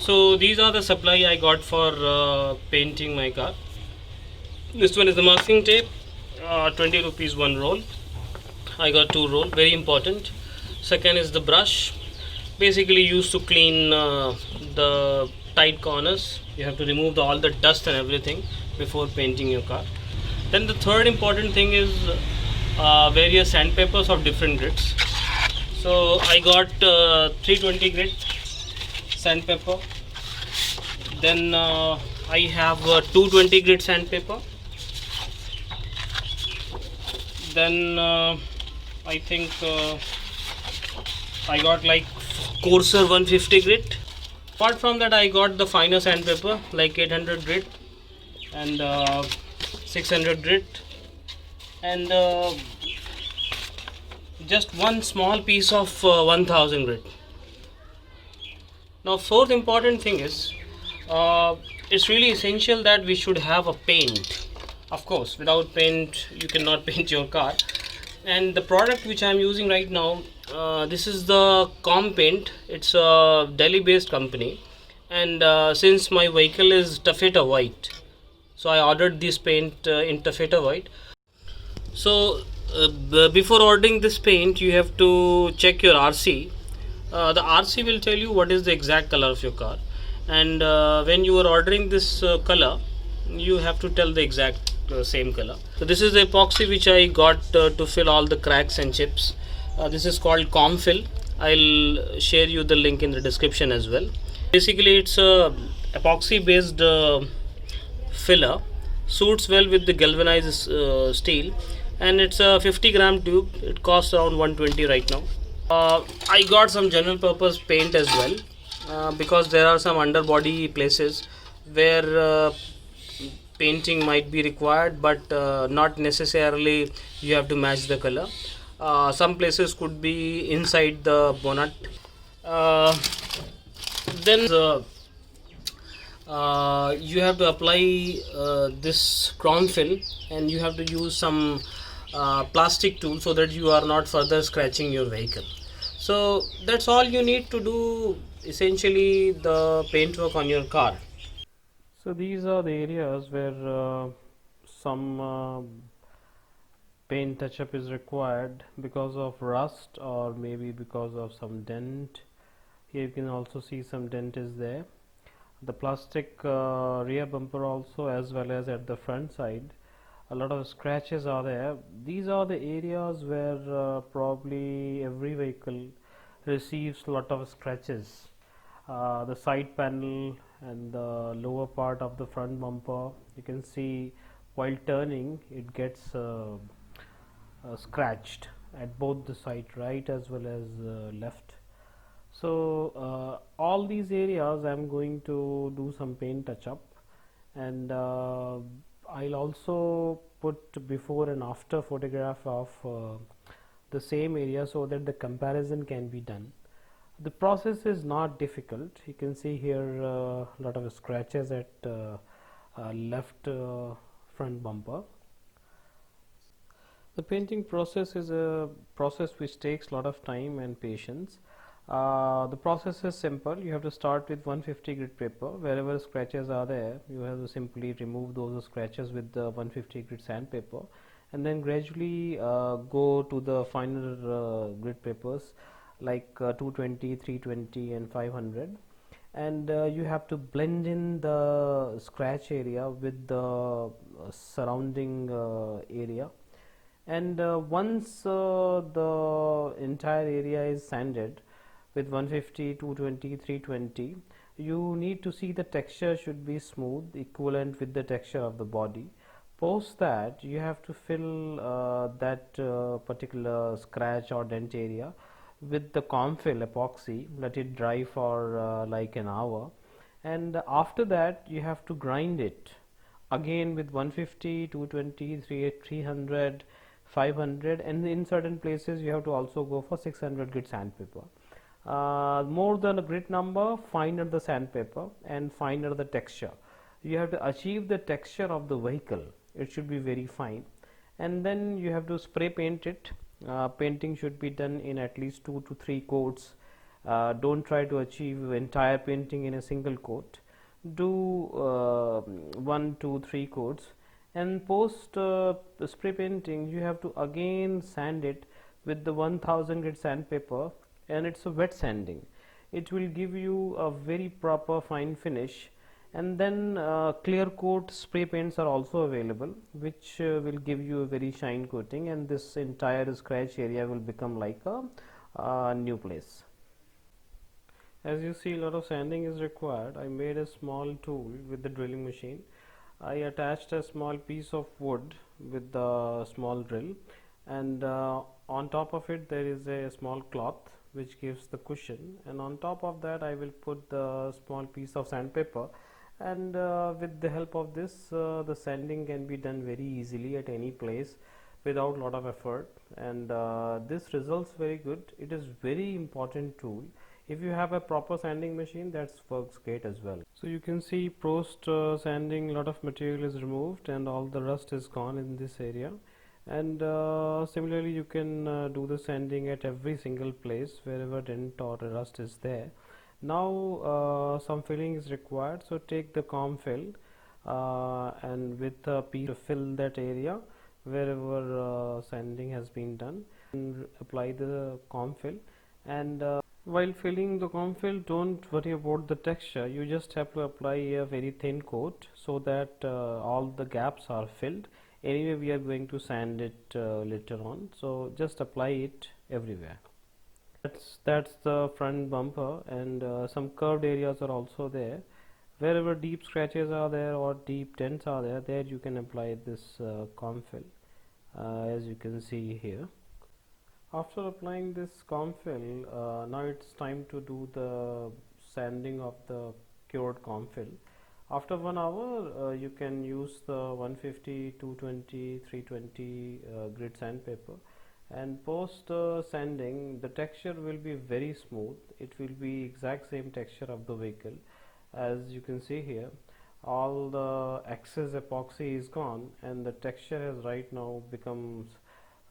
So these are the supply I got for painting my car. This one is the masking tape, 20 rupees one roll. I got two roll, very important. Second is the brush, basically used to clean the tight corners. You have to remove all the dust and everything before painting your car. Then the third important thing is various sandpapers of different grades. So I got 320 grit sandpaper. Then I have 220 grit sandpaper. Then I think I got like coarser 150 grit. Apart from that, I got the finer sandpaper like 800 grit and 600 grit, and just one small piece of 1000 grit. Now, fourth important thing is it's really essential that we should have a paint. Of course, without paint you cannot paint your car. And the product which I am using right now, this is the Com Paint. It's a Delhi based company, and since my vehicle is taffeta white, so I ordered this paint in taffeta white. So before ordering this paint you have to check your RC. The RC will tell you what is the exact color of your car, and when you are ordering this color you have to tell the exact same color. So this is the epoxy which I got to fill all the cracks and chips. This is called Comfill. I'll share you the link in the description as well. Basically it's a epoxy based filler, suits well with the galvanized steel, and it's a 50-gram tube. It costs around 120 right now. I got some general purpose paint as well, because there are some underbody places where painting might be required, but not necessarily you have to match the color. Some places could be inside the bonnet. uh, then you have to apply this chrome fill, and you have to use some plastic tool so that you are not further scratching your vehicle. So that's all you need to do, essentially, the paintwork on your car. So these are the areas where some paint touch up is required because of rust or maybe because of some dent. Here you can also see some dent is there. The plastic rear bumper also, as well as at the front side, a lot of scratches are there. These are the areas where probably every vehicle receives a lot of scratches. The side panel and the lower part of the front bumper, you can see while turning it gets scratched at both the side, right as well as left. So all these areas I am going to do some paint touch up, and I'll also put before and after photograph of the same area so that the comparison can be done. The process is not difficult. You can see here a lot of scratches at left front bumper. The painting process is a process which takes a lot of time and patience. The process is simple. You have to start with 150 grit paper. Wherever scratches are there, you have to simply remove those scratches with the 150 grit sandpaper, and then gradually go to the finer grit papers like 220, 320 and 500, and you have to blend in the scratch area with the surrounding area. And once the entire area is sanded with 150, 220, 320, you need to see the texture should be smooth, equivalent with the texture of the body. Post that, you have to fill that particular scratch or dent area with the Comfill epoxy. Let it dry for like an hour, and after that you have to grind it again with 150, 220, 300, 500, and in certain places you have to also go for 600 grit sandpaper. More than a grit number, finer the sandpaper and finer the texture. You have to achieve the texture of the vehicle. It should be very fine, and then you have to spray paint it. Painting should be done in at least 2 to 3 coats, Don't try to achieve entire painting in a single coat. Do 1, 2, 3 coats, and post spray painting you have to again sand it with the 1000 grit sandpaper, and it's a wet sanding. It will give you a very proper fine finish. And then clear coat spray paints are also available, which will give you a very shine coating, and this entire scratch area will become like a new place. As you see, a lot of sanding is required. I made a small tool with the drilling machine. I attached a small piece of wood with the small drill, and on top of it there is a small cloth which gives the cushion, and on top of that I will put the small piece of sandpaper, and with the help of this the sanding can be done very easily at any place without lot of effort, and this results very good. It is very important tool. If you have a proper sanding machine, that works great as well. So you can see post sanding, lot of material is removed and all the rust is gone in this area. And similarly you can do the sanding at every single place wherever dent or rust is there. Now some filling is required, so take the comb fill and with a piece to fill that area wherever sanding has been done, and apply the comb fill. And while filling the comb fill, don't worry about the texture. You just have to apply a very thin coat so that all the gaps are filled. Anyway, we are going to sand it later on, so just apply it everywhere. That's the front bumper, and some curved areas are also there. Wherever deep scratches are there or deep dents are there, you can apply this comb fill, as you can see here. After applying this comb fill, now it's time to do the sanding of the cured comb fill. After 1 hour, you can use the 150, 220, 320 grit sandpaper, and post sanding the texture will be very smooth. It will be exact same texture of the vehicle. As you can see here, all the excess epoxy is gone and the texture has right now becomes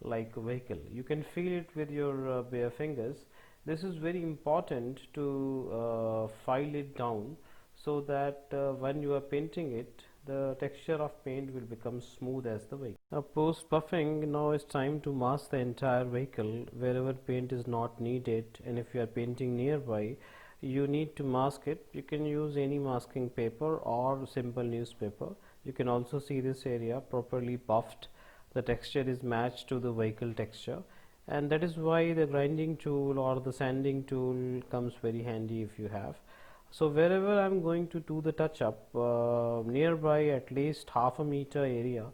like a vehicle. You can feel it with your bare fingers. This is very important to file it down so that when you are painting it, the texture of paint will become smooth as the vehicle. Now post buffing, now it's time to mask the entire vehicle wherever paint is not needed, and if you are painting nearby you need to mask it. You can use any masking paper or simple newspaper. You can also see this area properly buffed. The texture is matched to the vehicle texture, and that is why the grinding tool or the sanding tool comes very handy if you have. So wherever I'm going to do the touch up, nearby at least half a meter area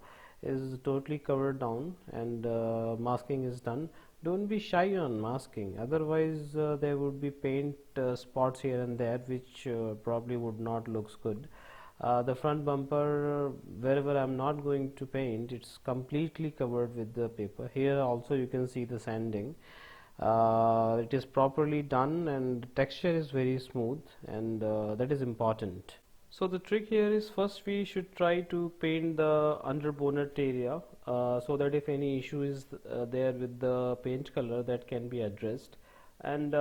is totally covered down, and masking is done. Don't be shy on masking, otherwise there would be paint spots here and there which probably would not looks good. The front bumper, wherever I'm not going to paint, it's completely covered with the paper. Here also you can see the sanding. It is properly done and texture is very smooth, and that is important. So the trick here is, first we should try to paint the under bonnet area so that if any issue is there with the paint color, that can be addressed. And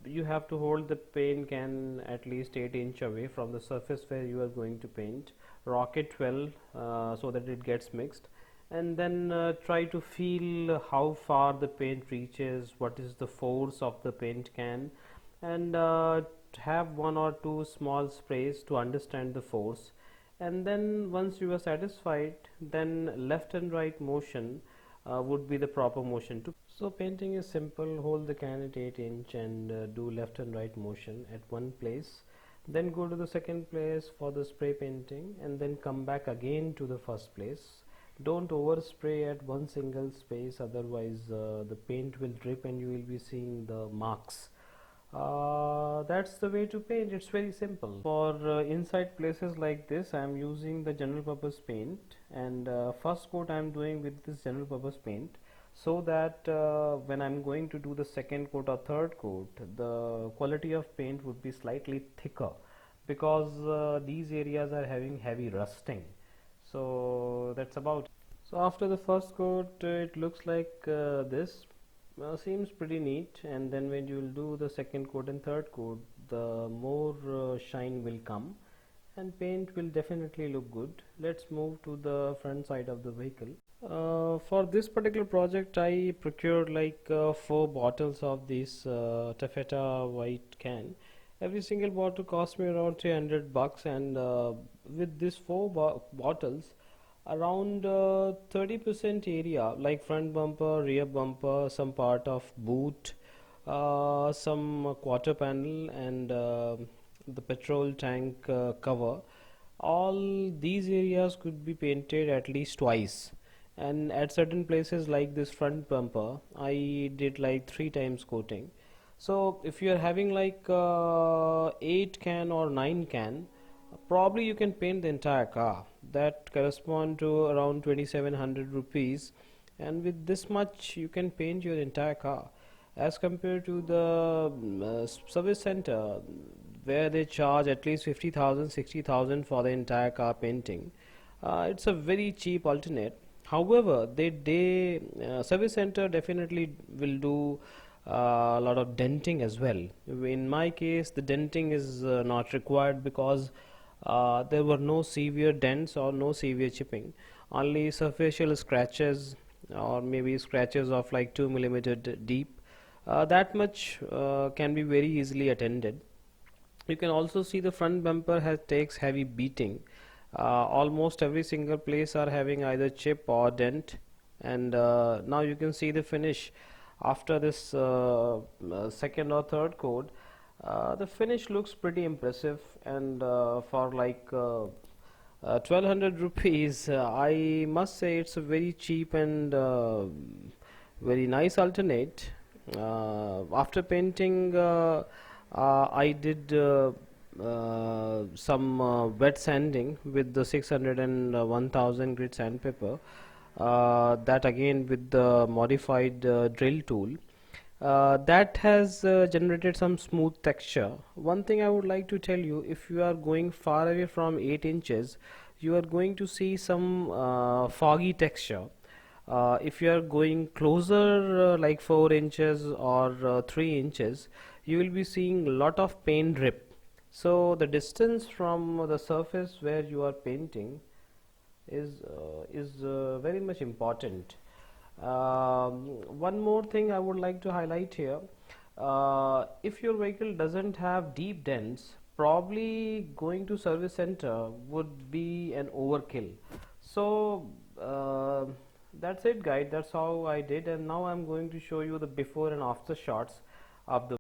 you have to hold the paint can at least 8 inch away from the surface where you are going to paint. Rock it well so that it gets mixed, and then try to feel how far the paint reaches, what is the force of the paint can, and have 1 or 2 small sprays to understand the force. And then once you are satisfied, then left and right motion would be the proper motion to. So painting is simple. Hold the can at 8 inch and do left and right motion at one place, then go to the second place for the spray painting, and then come back again to the first place. Don't overspray at one single space, otherwise the paint will drip and you will be seeing the marks. That's the way to paint. It's very simple. For inside places like this, I am using the general purpose paint, and first coat I am doing with this general purpose paint, so that when I'm going to do the second coat or third coat, the quality of paint would be slightly thicker, because these areas are having heavy rusting. So that's about it. So after the first coat, it looks like this. Seems pretty neat. And then when you will do the second coat and third coat, the more shine will come and paint will definitely look good. Let's move to the front side of the vehicle. For this particular project I procured like 4 bottles of this taffeta white can. Every single bottle cost me around 300 bucks, and with these 4 bottles, around 30% area like front bumper, rear bumper, some part of boot, some quarter panel, and the petrol tank cover, all these areas could be painted at least twice. And at certain places like this front bumper I did like 3 times coating. So if you are having like 8 can or 9 can, probably you can paint the entire car. That correspond to around 2700 rupees, and with this much you can paint your entire car, as compared to the service center where they charge at least 50,000, 60,000 for the entire car painting. It's a very cheap alternate. However, they service center definitely will do a lot of denting as well. In my case, the denting is not required because there were no severe dents or no severe chipping, only superficial scratches or maybe scratches of like 2 millimeter deep. That much can be very easily attended. You can also see the front bumper has takes heavy beating. Almost every single place are having either chip or dent, and now you can see the finish after this second or third coat. The finish looks pretty impressive, and for like 1200 rupees, I must say it's a very cheap and very nice alternate. After painting, I did some wet sanding with the 600 and 1000 grit sandpaper. That again with the modified drill tool. That has generated some smooth texture. One thing I would like to tell you, if you are going far away from 8 inches, you are going to see some foggy texture. If you are going closer like 4 inches or 3 inches, you will be seeing a lot of paint drip. So the distance from the surface where you are painting is very much important. One more thing I would like to highlight here, if your vehicle doesn't have deep dents, probably going to service center would be an overkill. So that's it guys, that's how I did, and now I'm going to show you the before and after shots of the